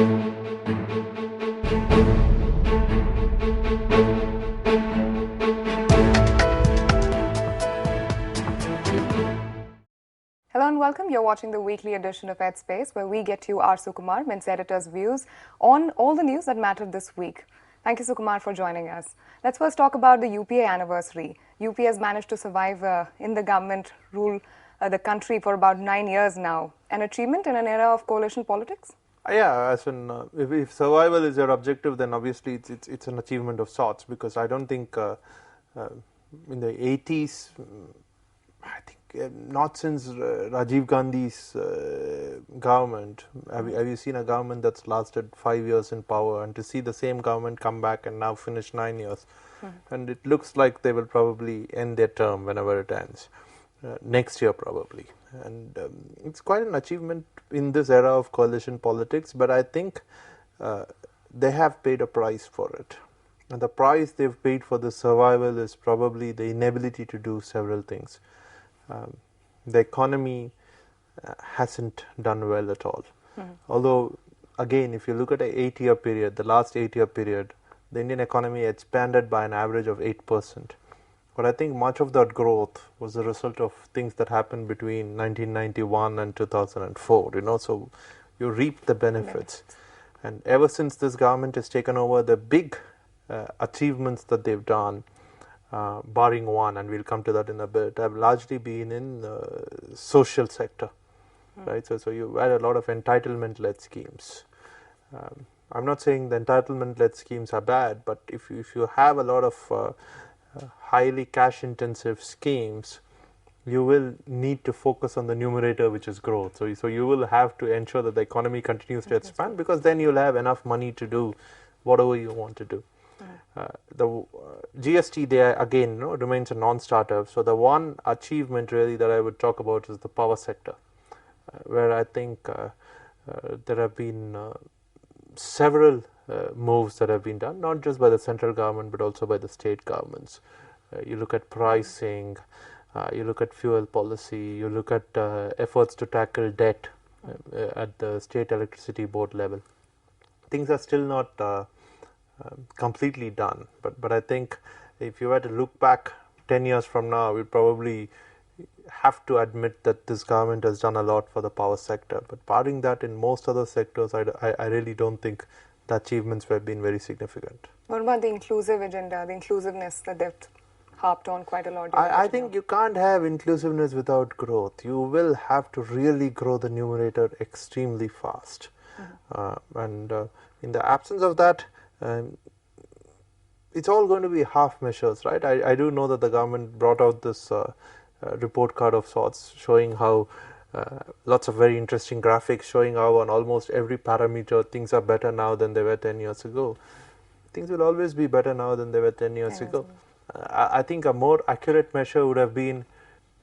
Hello and welcome. You're watching the weekly edition of EdSpace, where we get you our Sukumar, Mint's editor's views on all the news that mattered this week. Thank you, Sukumar, for joining us. Let's first talk about the UPA anniversary. UPA has managed to survive in the government, rule the country for about 9 years now. An achievement in an era of coalition politics? Yeah, as in, if survival is your objective, then obviously it's an achievement of sorts, because I don't think in the 80s, I think not since Rajiv Gandhi's government have you seen a government that's lasted 5 years in power, and to see the same government come back and now finish 9 years, and it looks like they will probably end their term whenever it ends, next year probably, and it's quite an achievement in this era of coalition politics. But I think they have paid a price for it, and the price they've paid for the survival is probably the inability to do several things. The economy hasn't done well at all. Although, again, if you look at an 8-year period, the last 8-year period, the Indian economy expanded by an average of 8%. But I think much of that growth was the result of things that happened between 1991 and 2004, so you reap the benefits. And ever since this government has taken over, the big achievements that they've done, barring one, and we'll come to that in a bit, have largely been in the social sector, right? So you had a lot of entitlement-led schemes. I'm not saying the entitlement-led schemes are bad, but if you have a lot of highly cash-intensive schemes, you will need to focus on the numerator, which is growth. So you will have to ensure that the economy continues to expand, because then you'll have enough money to do whatever you want to do. The GST there again remains a non-starter. So the one achievement really that I would talk about is the power sector, where I think there have been several moves that have been done, not just by the central government but also by the state governments. You look at pricing, you look at fuel policy, you look at efforts to tackle debt at the state electricity board level. Things are still not completely done, but I think if you were to look back 10 years from now, we'd probably have to admit that this government has done a lot for the power sector. But barring that, in most other sectors, I really don't think the achievements have been very significant. What about the inclusive agenda, the inclusiveness that they've harped on quite a lot? I think you can't have inclusiveness without growth. You will have to really grow the numerator extremely fast. And in the absence of that, it's all going to be half measures, right? I do know that the government brought out this report card of sorts, showing how lots of very interesting graphics showing how on almost every parameter things are better now than they were 10 years ago. Things will always be better now than they were 10 years ago. I think a more accurate measure would have been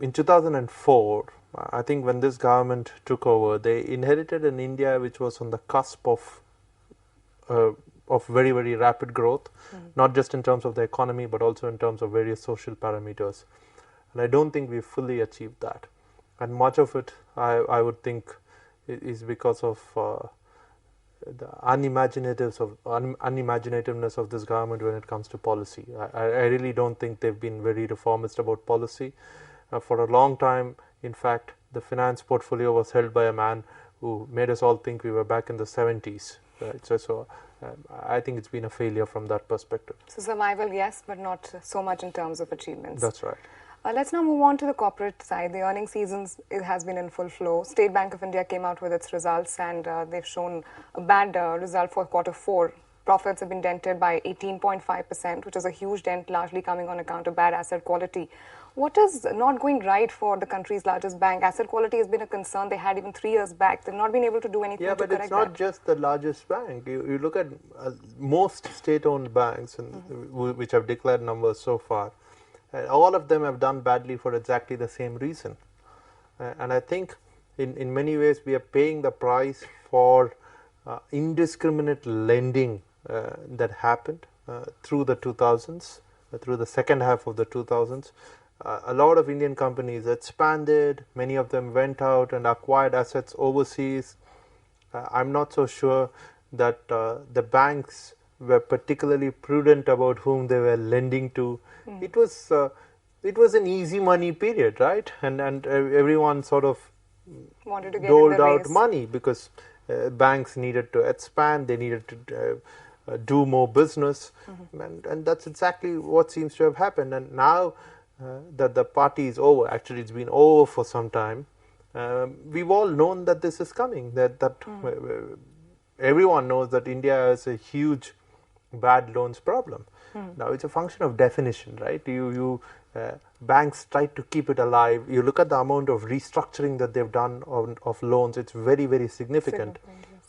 in 2004. I think when this government took over, they inherited an India which was on the cusp of very, very rapid growth, not just in terms of the economy, but also in terms of various social parameters. And I don't think we've fully achieved that. And much of it, I would think, is because of the unimaginativeness of this government when it comes to policy. I really don't think they've been very reformist about policy. For a long time, in fact, the finance portfolio was held by a man who made us all think we were back in the 70s. Right? So I think it's been a failure from that perspective. So survival, yes, but not so much in terms of achievements. That's right. Let's now move on to the corporate side. The earnings seasons, it has been in full flow. State Bank of India came out with its results, and they've shown a bad result for Q4. Profits have been dented by 18.5%, which is a huge dent, largely coming on account of bad asset quality. What is not going right for the country's largest bank? Asset quality has been a concern they had even 3 years back. They've not been able to do anything to correct that. Yeah, but it's not just the largest bank. You look at most state-owned banks, which have declared numbers so far. All of them have done badly for exactly the same reason. And I think in many ways we are paying the price for indiscriminate lending that happened through the 2000s, through the second half of the 2000s. A lot of Indian companies expanded, many of them went out and acquired assets overseas. I'm not so sure that the banks were particularly prudent about whom they were lending to. It was an easy money period, right? And everyone sort of wanted to get in doled the out race. money because banks needed to expand, they needed to do more business, and that's exactly what seems to have happened. And now that the party is over, actually it's been over for some time, we've all known that this is coming, that everyone knows that India has a huge bad loans problem. Now it's a function of definition, right? Banks try to keep it alive. You look at the amount of restructuring that they've done of loans, it's very, very significant.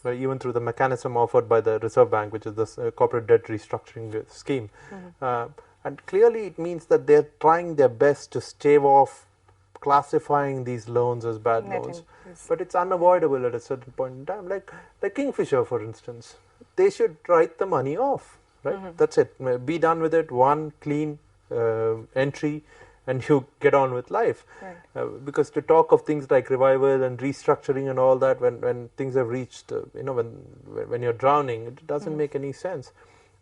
Yes. Even through the mechanism offered by the Reserve Bank, which is the corporate debt restructuring scheme. And clearly it means that they're trying their best to stave off classifying these loans as bad loans. Yes. But it's unavoidable at a certain point in time. Like Kingfisher, for instance, they should write the money off, right? That's it. Be done with it. One clean entry, and you get on with life. Right. Because to talk of things like revival and restructuring and all that, when things have reached, when you're drowning, it doesn't make any sense.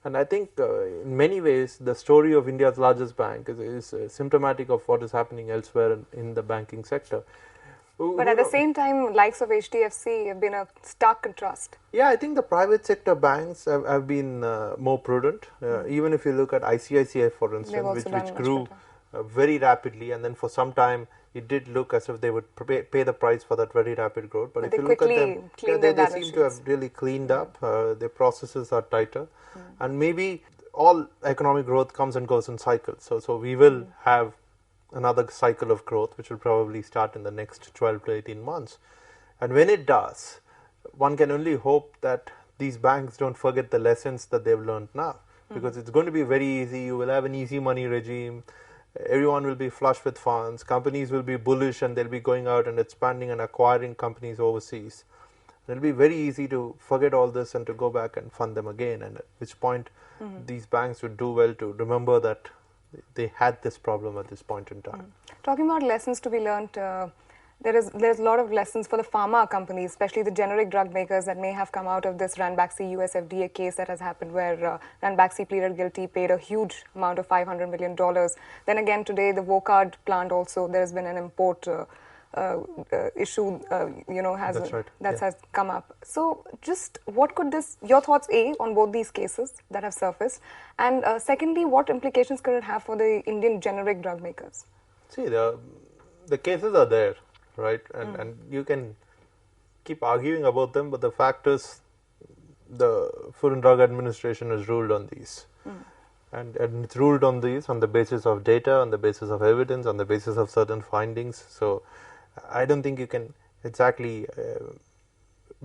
And I think in many ways, the story of India's largest bank is symptomatic of what is happening elsewhere in the banking sector. But at the same time, likes of HDFC have been a stark contrast. Yeah, I think the private sector banks have been more prudent. Even if you look at ICICI, for instance, which grew very rapidly, and then for some time it did look as if they would pay the price for that very rapid growth. But if you look at them, they seem to have really cleaned up. Their processes are tighter. And maybe all economic growth comes and goes in cycles. So we will have another cycle of growth, which will probably start in the next 12 to 18 months. And when it does, one can only hope that these banks don't forget the lessons that they've learned now. Because it's going to be very easy. You will have an easy money regime. Everyone will be flush with funds. Companies will be bullish, and they'll be going out and expanding and acquiring companies overseas. It'll be very easy to forget all this and to go back and fund them again. And at which point, these banks would do well to remember that they had this problem at this point in time. Talking about lessons to be learned, there's a lot of lessons for the pharma companies, especially the generic drug makers that may have come out of this Ranbaxy US FDA case that has happened, where Ranbaxy pleaded guilty, paid a huge amount of $500 million. Then again today, the Vocard plant also, there has been an import issue, has come up. So just what could your thoughts, A, on both these cases that have surfaced, and secondly, what implications could it have for the Indian generic drug makers? See, the cases are there, right? And you can keep arguing about them, but the fact is the Food and Drug Administration has ruled on these. And it's ruled on these on the basis of data, on the basis of evidence, on the basis of certain findings. So I don't think you can exactly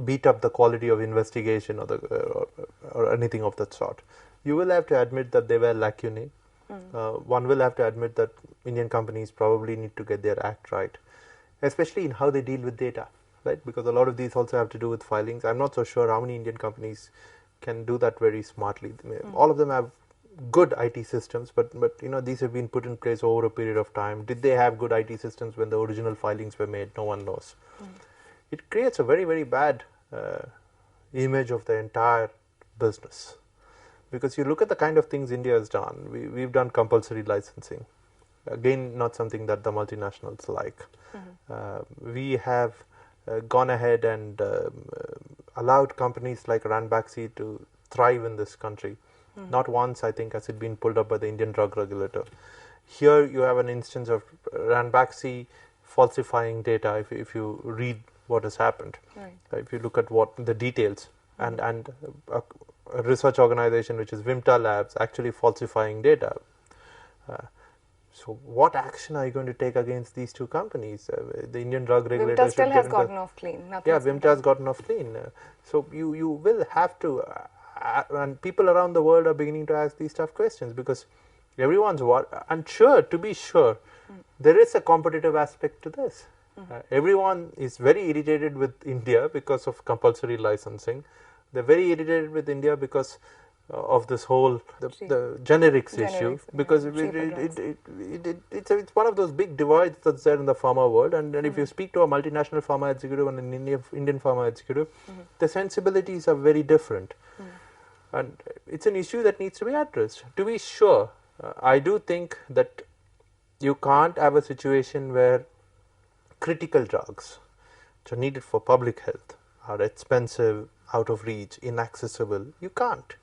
beat up the quality of investigation or anything of that sort. You will have to admit that they were lacunae. One will have to admit that Indian companies probably need to get their act right, especially in how they deal with data, right? Because a lot of these also have to do with filings. I'm not so sure how many Indian companies can do that very smartly. All of them have good IT systems, but these have been put in place over a period of time. Did they have good IT systems when the original filings were made? No one knows. It creates a very, very bad image of the entire business. Because you look at the kind of things India has done. We've done compulsory licensing. Again, not something that the multinationals like. We have gone ahead and allowed companies like Ranbaxy to thrive in this country. Not once, I think, has it been pulled up by the Indian drug regulator. Here you have an instance of Ranbaxy falsifying data if you read what has happened. Right. If you look at what the details, and a research organization which is Vimta Labs actually falsifying data. So what action are you going to take against these two companies? The Indian drug regulator Vimta still has gotten off clean. Vimta has gotten off clean. So you will have to, and people around the world are beginning to ask these tough questions, because everyone's and to be sure, there is a competitive aspect to this. Everyone is very irritated with India because of compulsory licensing. They're very irritated with India because of this whole the generics issue, because it's one of those big divides that's there in the pharma world, and if you speak to a multinational pharma executive and an Indian pharma executive, the sensibilities are very different, and it's an issue that needs to be addressed. To be sure, I do think that you can't have a situation where critical drugs which are needed for public health are expensive, out of reach, inaccessible. You can't.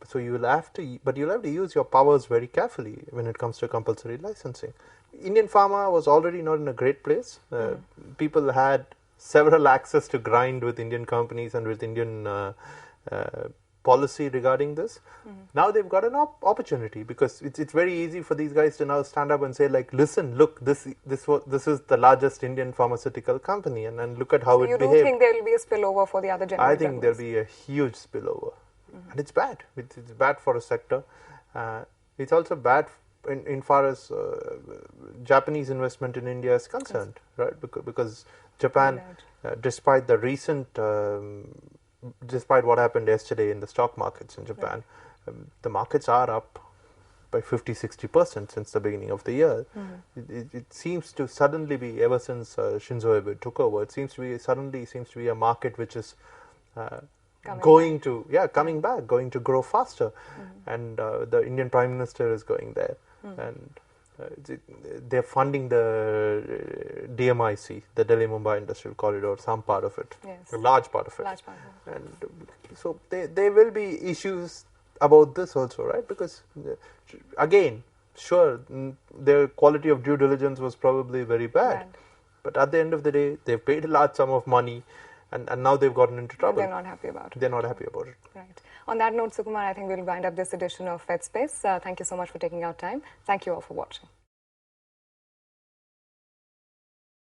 So you will have to, but you'll have to use your powers very carefully when it comes to compulsory licensing. Indian pharma was already not in a great place. People had several axes to grind with Indian companies and with Indian policy regarding this. Now they've got an opportunity, because it's very easy for these guys to now stand up and say, like, listen, look, this is the largest Indian pharmaceutical company, and look at how it behaved. You do think there will be a spillover for the other generic I think there will be a huge spillover. And it's bad. It's bad for a sector. It's also bad in far as Japanese investment in India is concerned, right? Because Japan, despite the recent, despite what happened yesterday in the stock markets in Japan, the markets are up by 50-60% since the beginning of the year. It seems to suddenly be, ever since Shinzo Abe took over, it seems to be a market which is coming back, going to grow faster, and the Indian Prime Minister is going there, and they're funding the DMIC, the Delhi Mumbai Industrial Corridor, some part of it, a large part of it, and so there will be issues about this also, right? Because again, sure, their quality of due diligence was probably very bad, but at the end of the day, they've paid a large sum of money. And now they've gotten into trouble. They're not happy about it. They're not happy about it. Right. On that note, Sukumar, I think we'll wind up this edition of FedSpace. Thank you so much for taking our time. Thank you all for watching.